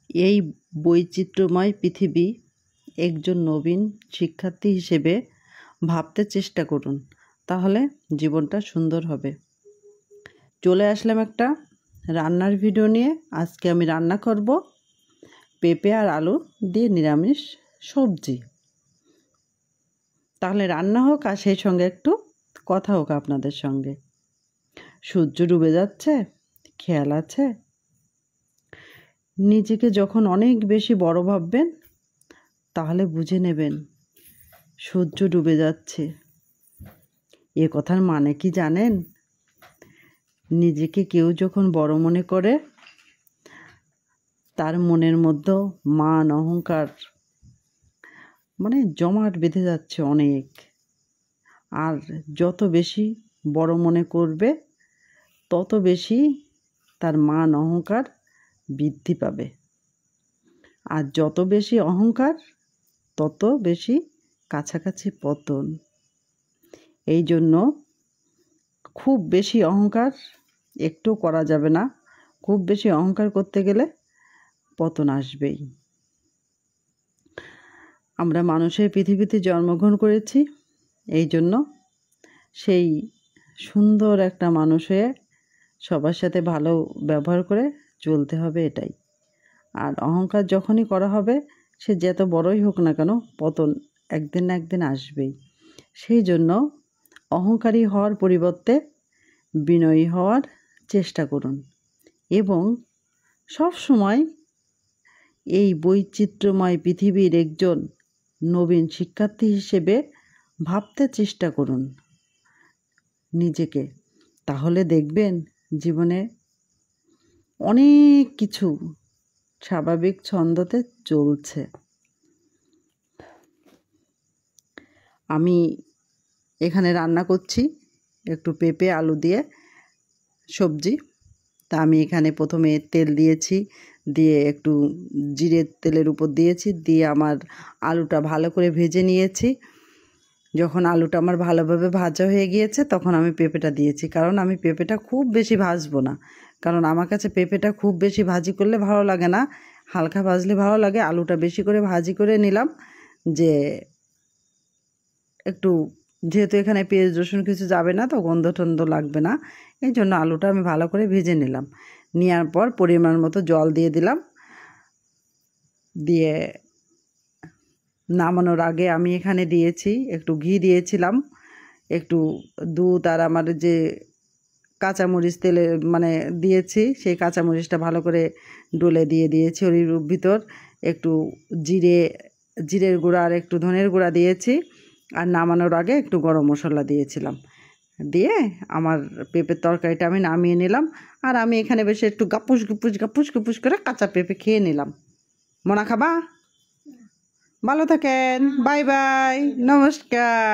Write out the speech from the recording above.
এই বৈচিত্র্যময় পৃথিবী একজন নবীন শিক্ষার্থী হিসেবে ভাবতে চেষ্টা করুন, তাহলে জীবনটা সুন্দর হবে। চলে আসলাম একটা রান্নার ভিডিও নিয়ে। আজকে আমি রান্না করব পেঁপে আর আলু দিয়ে নিরামিষ সবজি। তাহলে রান্না হোক আর সেই সঙ্গে একটু কথা হোক আপনাদের সঙ্গে। সূর্য ডুবে যাচ্ছে, খেয়াল আছে? নিজেকে যখন অনেক বেশি বড় ভাববেন, তাহলে বুঝে নেবেন সূর্য ডুবে যাচ্ছে। এ কথার মানে কি জানেন? নিজেকে কেউ যখন বড় মনে করে, তার মনের মধ্যেও মান অহংকার জমাট বেঁধে যাচ্ছে অনেক। আর যত বেশি বড় মনে করবে, তত বেশি তার মান অহংকার বৃদ্ধি পাবে। আর যত বেশি অহংকার, তত বেশি কাছাকাছি পতন। এই জন্য খুব বেশি অহংকার একটু করা যাবে না। খুব বেশি অহংকার করতে গেলে পতন আসবেই। আমরা মানুষের পৃথিবীতে জন্মগ্রহণ করেছি, এই জন্য সেই সুন্দর একটা মানুষ হয়ে সবার সাথে ভালো ব্যবহার করে চলতে হবে, এটাই। আর অহংকার যখনই করা হবে, সে যত বড়ই হোক না কেন, পতন একদিন না একদিন আসবেই। সেই জন্য অহংকারী হওয়ার পরিবর্তে বিনয়ী হওয়ার চেষ্টা করুন এবং সব সময় এই বৈচিত্র্যময় পৃথিবীর একজন নবীন শিক্ষার্থী হিসেবে ভাবতে চেষ্টা করুন নিজেকে। তাহলে দেখবেন জীবনে অনেক কিছু স্বাভাবিক ছন্দতে চলছে। আমি এখানে রান্না করছি একটু পেঁপে আলু দিয়ে সবজি। তা আমি এখানে প্রথমে তেল দিয়েছি, দিয়ে একটু জিরের তেলের উপর দিয়েছি, দিয়ে আমার আলুটা ভালো করে ভেজে নিয়েছি। যখন আলুটা আমার ভালোভাবে ভাজা হয়ে গিয়েছে, তখন আমি পেঁপেটা দিয়েছি। কারণ আমি পেঁপেটা খুব বেশি ভাজবো না, কারণ আমার কাছে পেঁপেটা খুব বেশি ভাজি করলে ভালো লাগে না, হালকা ভাজলে ভালো লাগে। আলুটা বেশি করে ভাজি করে নিলাম, যে একটু যেহেতু এখানে পেঁয়াজ রসুন কিছু যাবে না, তো গন্ধ টন্ধ লাগবে না, এই জন্য আলুটা আমি ভালো করে ভেজে নিলাম। নেওয়ার পর পরিমাণ মতো জল দিয়ে দিলাম। দিয়ে নামানোর আগে আমি এখানে দিয়েছি একটু ঘি দিয়েছিলাম, একটু দুধ, আর আমার যে কাঁচামরিচ তেলে দিয়েছি, সেই কাঁচামরিচটা ভালো করে ডলে দিয়েছি ওর ভিতর। একটু জিরের গুঁড়া আর একটু ধনের গুঁড়া দিয়েছি। আর নামানোর আগে একটু গরম মশলা দিয়েছিলাম। দিয়ে আমার পেঁপের তরকারিটা আমি নামিয়ে নিলাম। আর আমি এখানে বেশি একটু গাপুস গুপুস গাপুস গুপুস করে কাঁচা পেঁপে খেয়ে নিলাম। মনা খাবা? ভালো থাকেন, বাই বাই, নমস্কার।